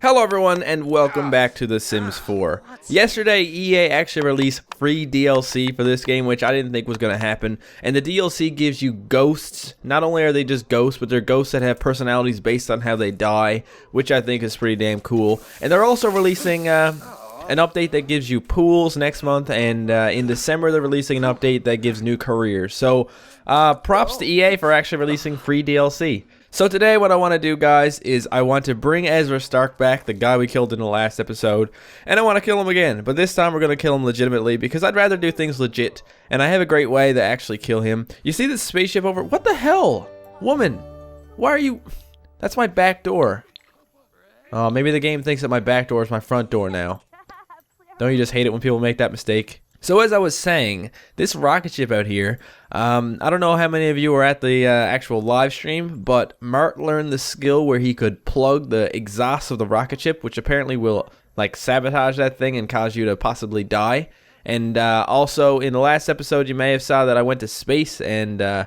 Hello everyone and welcome back to The Sims 4. Yesterday EA actually released free DLC for this game, which I didn't think was going to happen. And the DLC gives you ghosts. Not only are they just ghosts, but they're ghosts that have personalities based on how they die, which I think is pretty damn cool. And they're also releasing an update that gives you pools next month, and in December they're releasing an update that gives new careers. So props to EA for actually releasing free DLC. So today what I want to do, guys, is I want to bring Ezra Stark back, the guy we killed in the last episode, and I want to kill him again. But this time we're going to kill him legitimately because I'd rather do things legit, and I have a great way to actually kill him. You see this spaceship over? What the hell? Woman, why are you... That's my back door. Oh, maybe the game thinks that my back door is my front door now. Don't you just hate it when people make that mistake? So as I was saying, this rocket ship out here, I don't know how many of you were at the actual live stream, but Mart learned the skill where he could plug the exhaust of the rocket ship, which apparently will like sabotage that thing and cause you to possibly die. And also in the last episode you may have saw that I went to space, and when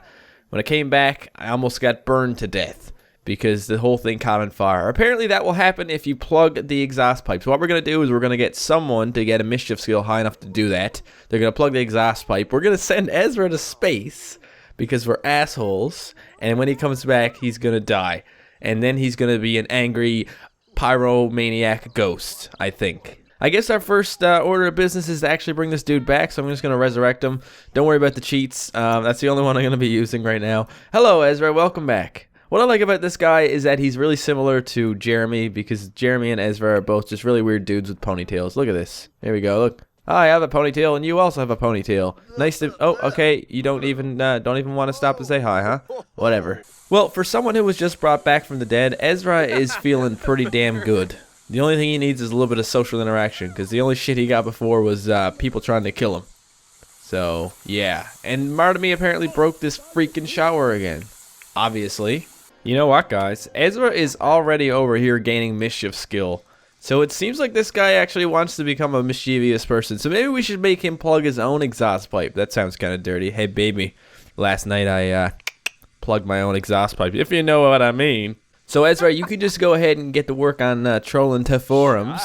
I came back I almost got burned to death because the whole thing caught on fire. Apparently that will happen if you plug the exhaust pipe. So what we're going to do is we're going to get someone to get a mischief skill high enough to do that. They're going to plug the exhaust pipe. We're going to send Ezra to space because we're assholes. And when he comes back, he's going to die. And then he's going to be an angry pyromaniac ghost, I think. I guess our first order of business is to actually bring this dude back, so I'm just going to resurrect him. Don't worry about the cheats. That's the only one I'm going to be using right now. Hello, Ezra. Welcome back. What I like about this guy is that he's really similar to Jeremy, because Jeremy and Ezra are both just really weird dudes with ponytails. Look at this. Here we go. Look. I have a ponytail, and you also have a ponytail. Nice to... Oh, okay. You don't even want to stop to say hi, huh? Whatever. Well, for someone who was just brought back from the dead, Ezra is feeling pretty damn good. The only thing he needs is a little bit of social interaction, because the only shit he got before was people trying to kill him. So, yeah. And Martami apparently broke this freaking shower again. Obviously. You know what, guys? Ezra is already over here gaining mischief skill. So it seems like this guy actually wants to become a mischievous person. So maybe we should make him plug his own exhaust pipe. That sounds kind of dirty. Hey, baby. Last night I plugged my own exhaust pipe, if you know what I mean. So Ezra, you can just go ahead and get to work on trolling to forums.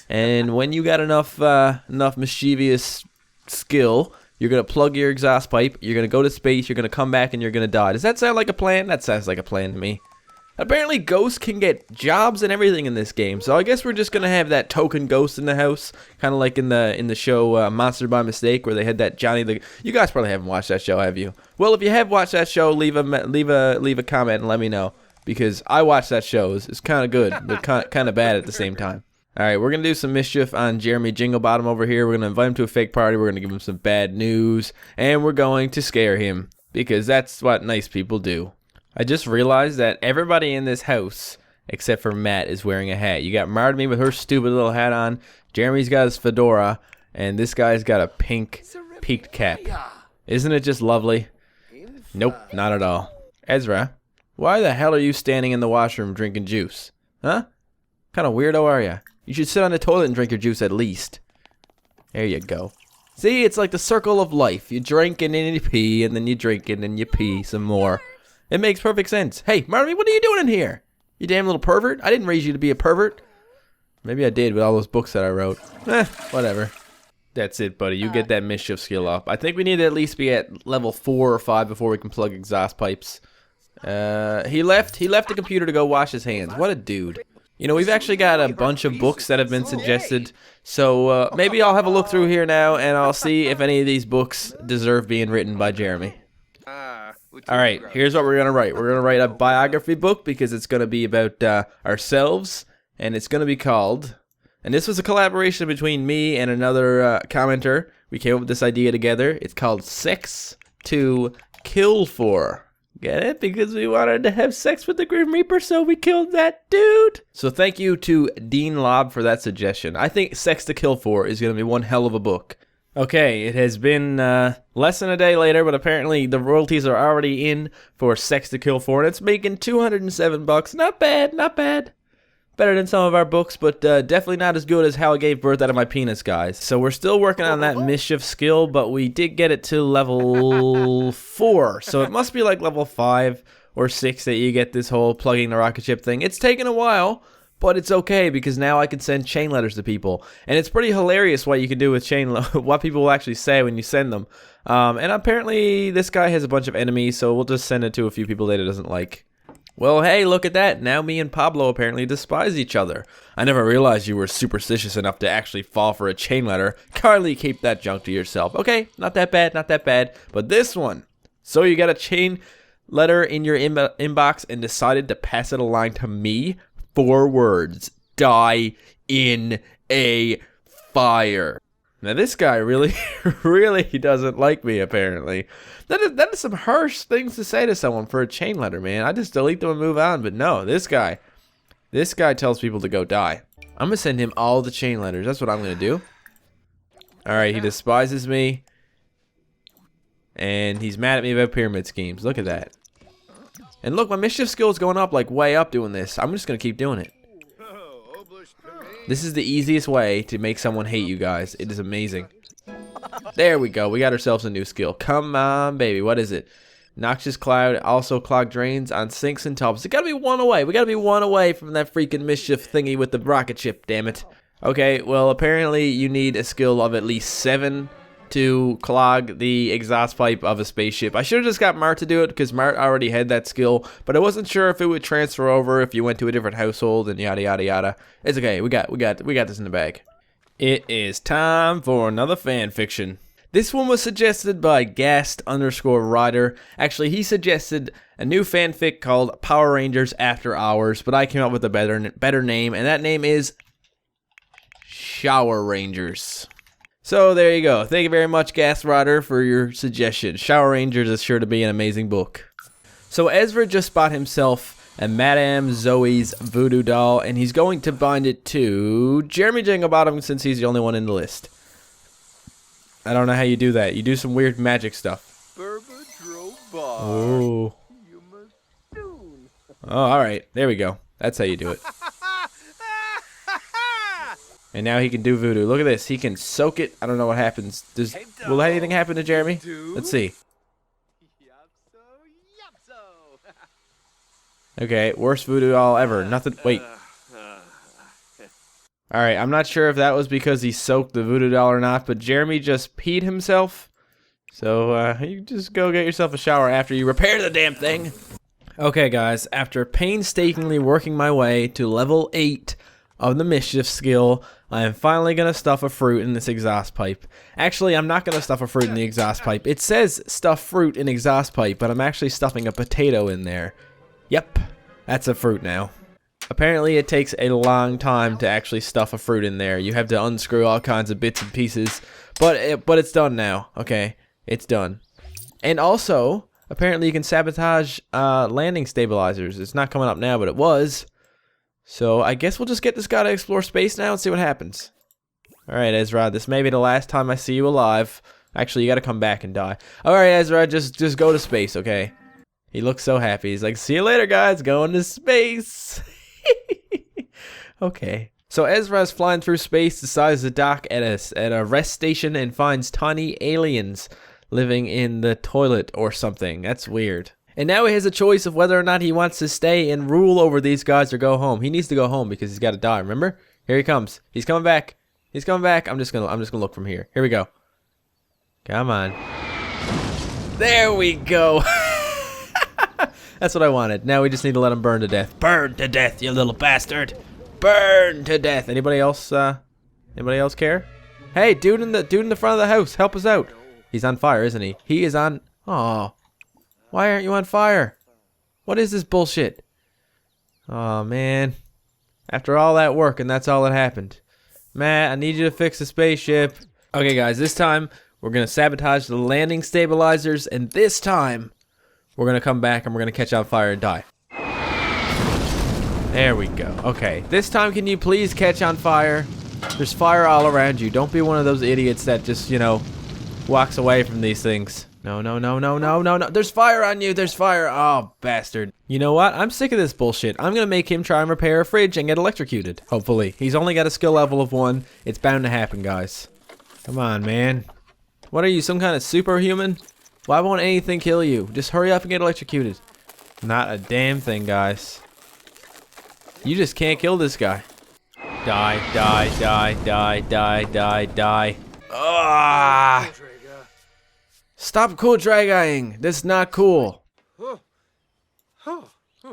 And when you got enough mischievous skill, you're going to plug your exhaust pipe, you're going to go to space, you're going to come back, and you're going to die. Does that sound like a plan? That sounds like a plan to me. Apparently, ghosts can get jobs and everything in this game, so I guess we're just going to have that token ghost in the house, kind of like in the show Monster by Mistake, where they had that Johnny the... You guys probably haven't watched that show, have you? Well, if you have watched that show, leave a comment and let me know, because I watched that show. It's kind of good, but kind of bad at the same time. Alright, we're going to do some mischief on Jeremy Jinglebottom over here. We're going to invite him to a fake party. We're going to give him some bad news. And we're going to scare him. Because that's what nice people do. I just realized that everybody in this house, except for Matt, is wearing a hat. You got Martami with her stupid little hat on. Jeremy's got his fedora. And this guy's got a pink peaked cap. Isn't it just lovely? Nope, not at all. Ezra, why the hell are you standing in the washroom drinking juice? Huh? What kind of weirdo are you? You should sit on the toilet and drink your juice at least. There you go. See, it's like the circle of life. You drink and then you pee, and then you drink and then you pee some more. It makes perfect sense. Hey, Marty, what are you doing in here? You damn little pervert. I didn't raise you to be a pervert. Maybe I did with all those books that I wrote. Whatever. That's it, buddy. You get that mischief skill up. I think we need to at least be at level 4 or 5 before we can plug exhaust pipes. He left the computer to go wash his hands. What a dude. You know, we've actually got a bunch of books that have been suggested, so maybe I'll have a look through here now, and I'll see if any of these books deserve being written by Jeremy. Alright, here's what we're going to write. We're going to write a biography book, because it's going to be about ourselves, and it's going to be called... And this was a collaboration between me and another commenter. We came up with this idea together. It's called Sex to Kill For. Get it? Because we wanted to have sex with the Grim Reaper, so we killed that dude. So thank you to Dean Lobb for that suggestion. I think Sex to Kill For is going to be one hell of a book. Okay, it has been less than a day later, but apparently the royalties are already in for Sex to Kill For, and it's making $207. Not bad, not bad. Better than some of our books, but definitely not as good as How I Gave Birth Out of My Penis, guys. So we're still working on that mischief skill, but we did get it to level 4. So it must be like level 5 or 6 that you get this whole plugging the rocket ship thing. It's taken a while, but it's okay because now I can send chain letters to people, and it's pretty hilarious what you can do with what people will actually say when you send them. And apparently this guy has a bunch of enemies, so we'll just send it to a few people that it doesn't like. Well, hey, look at that. Now me and Pablo apparently despise each other. I never realized you were superstitious enough to actually fall for a chain letter. Kindly keep that junk to yourself. Okay, not that bad, not that bad. But this one. So you got a chain letter in your inbox and decided to pass it along to me? 4 words. Die in a fire. Now this guy really, really doesn't like me apparently. That is some harsh things to say to someone for a chain letter, man. I just delete them and move on, but no, this guy tells people to go die. I'm gonna send him all the chain letters. That's what I'm gonna do. Alright, he despises me. And he's mad at me about pyramid schemes. Look at that. And look, my mischief skill is going up, like way up doing this. I'm just gonna keep doing it. This is the easiest way to make someone hate you guys. It is amazing. There we go. We got ourselves a new skill. Come on, baby. What is it? Noxious cloud also clog drains on sinks and tubs. It gotta be 1 away. We gotta be 1 away from that freaking mischief thingy with the rocket ship, damn it. Okay, well, apparently you need a skill of at least 7 to clog the exhaust pipe of a spaceship. I should have just got Mart to do it because Mart already had that skill, but I wasn't sure if it would transfer over if you went to a different household and yada yada yada. It's okay. We got this in the bag. It is time for another fan fiction. This one was suggested by Gast_Rider. Actually, he suggested a new fanfic called Power Rangers After Hours, but I came up with a better name, and that name is Shower Rangers. So there you go. Thank you very much, Gast_Rider, for your suggestion. Shower Rangers is sure to be an amazing book. So Ezra just bought himself a Madame Zoe's voodoo doll, and he's going to bind it to Jeremy Jinglebottom since he's the only one in the list. I don't know how you do that. You do some weird magic stuff. Oh. Oh, alright. There we go. That's how you do it. And now he can do voodoo. Look at this. He can soak it. I don't know what happens. Will anything happen to Jeremy? Let's see. Okay, worst voodoo doll ever. Nothing. Wait. Alright, I'm not sure if that was because he soaked the voodoo doll or not, but Jeremy just peed himself. So, you just go get yourself a shower after you repair the damn thing. Okay, guys. After painstakingly working my way to level 8 of the mischief skill, I am finally going to stuff a fruit in this exhaust pipe. Actually, I'm not going to stuff a fruit in the exhaust pipe. It says stuff fruit in exhaust pipe, but I'm actually stuffing a potato in there. Yep, that's a fruit now. Apparently, it takes a long time to actually stuff a fruit in there. You have to unscrew all kinds of bits and pieces, but it's done now. Okay, it's done. And also, apparently you can sabotage landing stabilizers. It's not coming up now, but it was. So I guess we'll just get this guy to explore space now and see what happens. Alright, Ezra, this may be the last time I see you alive. Actually, you gotta come back and die. Alright, Ezra, just go to space, okay? He looks so happy. He's like, see you later, guys. Going to space. Okay. So Ezra is flying through space, decides to dock at a rest station and finds tiny aliens living in the toilet or something. That's weird. And now he has a choice of whether or not he wants to stay and rule over these guys or go home. He needs to go home because he's got to die, remember? Here he comes. He's coming back. He's coming back. I'm just gonna look from here. Here we go. Come on. There we go. That's what I wanted. Now we just need to let him burn to death. Burn to death, you little bastard. Burn to death. Anybody else care? Hey, dude in the front of the house, help us out. He's on fire, isn't he? He is on. Oh. Why aren't you on fire? What is this bullshit? Oh, man. After all that work, and that's all that happened. Matt, I need you to fix the spaceship. Okay, guys, this time, we're going to sabotage the landing stabilizers, and this time, we're going to come back, and we're going to catch on fire and die. There we go. Okay, this time, can you please catch on fire? There's fire all around you. Don't be one of those idiots that just, you know, walks away from these things. No, no, no, no, no, no, no. There's fire on you. There's fire. Oh, bastard. You know what? I'm sick of this bullshit. I'm going to make him try and repair a fridge and get electrocuted. Hopefully. He's only got a skill level of 1. It's bound to happen, guys. Come on, man. What are you, some kind of superhuman? Why won't anything kill you? Just hurry up and get electrocuted. Not a damn thing, guys. You just can't kill this guy. Die, die, die, die, die, die, die. Ah! Stop cool drag-eyeing. This is not cool.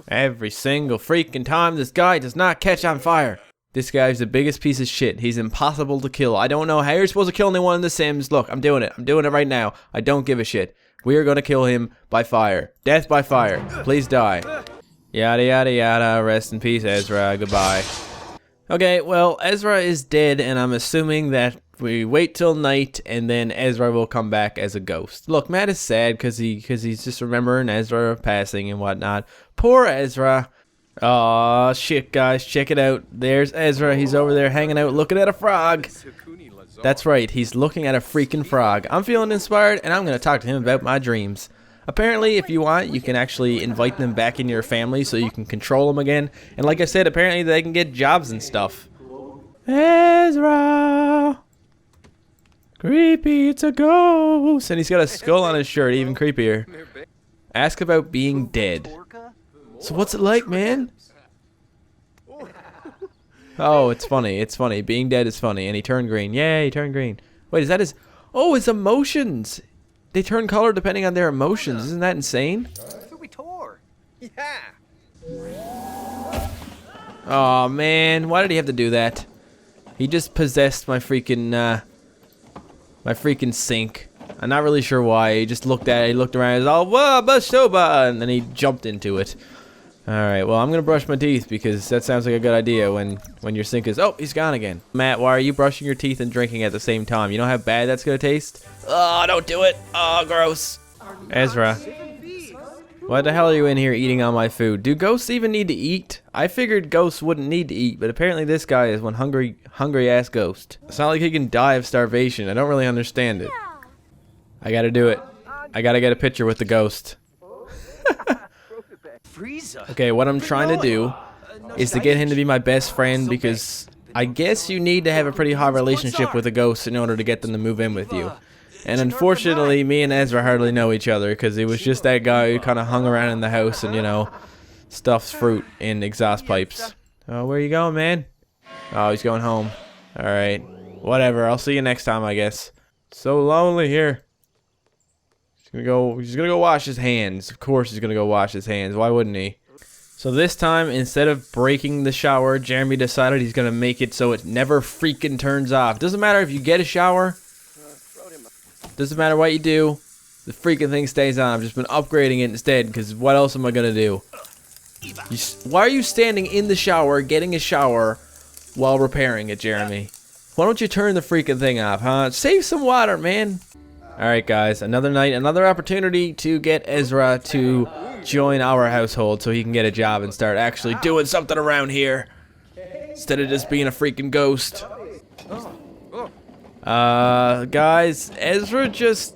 Every single freaking time this guy does not catch on fire. This guy's the biggest piece of shit. He's impossible to kill. I don't know how you're supposed to kill anyone in The Sims. Look, I'm doing it. I'm doing it right now. I don't give a shit. We are going to kill him by fire. Death by fire. Please die. Yada, yada, yada. Rest in peace, Ezra. Goodbye. Okay, well, Ezra is dead, and I'm assuming that we wait till night, and then Ezra will come back as a ghost. Look, Matt is sad because he's just remembering Ezra passing and whatnot. Poor Ezra. Aw, shit, guys, check it out. There's Ezra. He's over there hanging out looking at a frog. That's right, he's looking at a freaking frog. I'm feeling inspired, and I'm going to talk to him about my dreams. Apparently, if you want, you can actually invite them back into your family so you can control them again. And like I said, apparently they can get jobs and stuff. Ezra! Creepy, it's a ghost! And he's got a skull on his shirt, even creepier. Ask about being dead. So what's it like, man? Oh, it's funny. It's funny. Being dead is funny. And he turned green. Yay, he turned green. Wait, is that his... Oh, his emotions. They turn color depending on their emotions. Isn't that insane? Oh, man. Why did he have to do that? He just possessed my freaking sink. I'm not really sure why. He just looked at it. He looked around. He's all, whoa, basoba! And then he jumped into it. Alright, well, I'm going to brush my teeth because that sounds like a good idea when your sink is... Oh, he's gone again. Matt, why are you brushing your teeth and drinking at the same time? You know how bad that's going to taste? Oh, don't do it. Oh, gross. Ezra. Why the hell are you in here eating all my food? Do ghosts even need to eat? I figured ghosts wouldn't need to eat, but apparently this guy is one hungry-ass ghost. It's not like he can die of starvation. I don't really understand it. I got to do it. I got to get a picture with the ghost. Okay, what I'm trying to do is to get him to be my best friend because I guess you need to have a pretty hard relationship with a ghost in order to get them to move in with you. And unfortunately, me and Ezra hardly know each other because he was just that guy who kind of hung around in the house and, you know, stuffs fruit in exhaust pipes. Oh, where you going, man? Oh, he's going home. Alright. Whatever, I'll see you next time, I guess. So lonely here. He's gonna go wash his hands. Of course he's gonna go wash his hands. Why wouldn't he? So this time, instead of breaking the shower, Jeremy decided he's gonna make it so it never freaking turns off. Doesn't matter if you get a shower. Doesn't matter what you do. The freaking thing stays on. I've just been upgrading it instead, because what else am I gonna do? Why are you standing in the shower, getting a shower, while repairing it, Jeremy? Why don't you turn the freaking thing off, huh? Save some water, man. Alright guys, another night, another opportunity to get Ezra to join our household so he can get a job and start actually doing something around here. Instead of just being a freaking ghost. Guys, Ezra just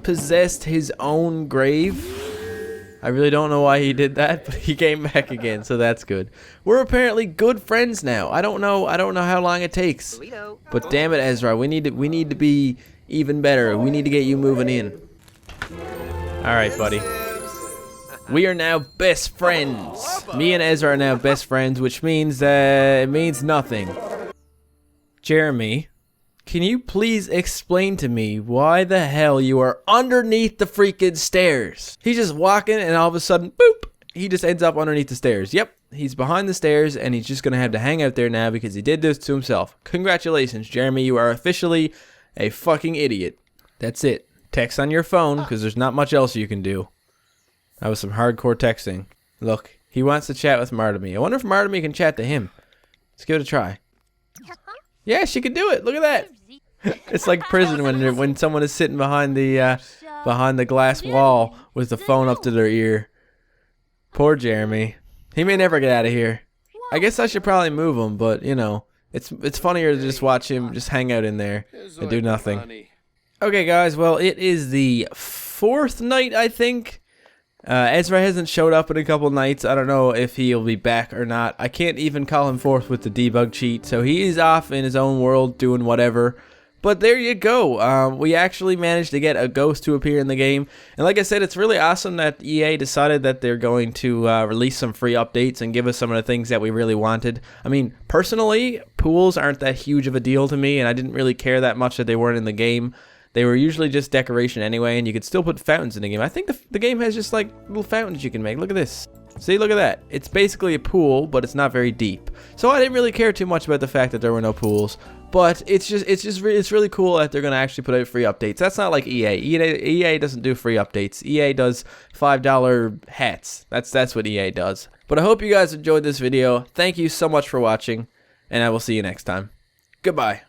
possessed his own grave. I really don't know why he did that, but he came back again, so that's good. We're apparently good friends now. I don't know how long it takes. But damn it, Ezra, we need to be even better. We need to get you moving in. Alright, buddy. We are now best friends. Me and Ezra are now best friends, which means it means nothing. Jeremy, can you please explain to me why the hell you are underneath the freaking stairs? He's just walking and all of a sudden, boop, he just ends up underneath the stairs. Yep, he's behind the stairs and he's just going to have to hang out there now because he did this to himself. Congratulations, Jeremy, you are officially a fucking idiot. That's it. Text on your phone, because there's not much else you can do. That was some hardcore texting. Look, he wants to chat with Martamy. I wonder if Martamy can chat to him. Let's give it a try. Yeah, she can do it. Look at that. It's like prison when someone is sitting behind the glass wall with the phone up to their ear. Poor Jeremy. He may never get out of here. I guess I should probably move him, but, you know. It's funnier to just watch him just hang out in there and do nothing. Okay, guys, well, it is the 4th night, I think. Ezra hasn't showed up in a couple nights. I don't know if he'll be back or not. I can't even call him forth with the debug cheat, so he is off in his own world doing whatever. But there you go. We actually managed to get a ghost to appear in the game. And like I said, it's really awesome that EA decided that they're going to release some free updates and give us some of the things that we really wanted. I mean, personally, pools aren't that huge of a deal to me, and I didn't really care that much that they weren't in the game. They were usually just decoration anyway, and you could still put fountains in the game. I think the game has just like little fountains you can make. Look at this. See, look at that. It's basically a pool, but it's not very deep. So I didn't really care too much about the fact that there were no pools. But it's really cool that they're gonna actually put out free updates. That's not like EA. EA doesn't do free updates. EA does $5 hats. That's what EA does. But I hope you guys enjoyed this video. Thank you so much for watching, and I will see you next time. Goodbye.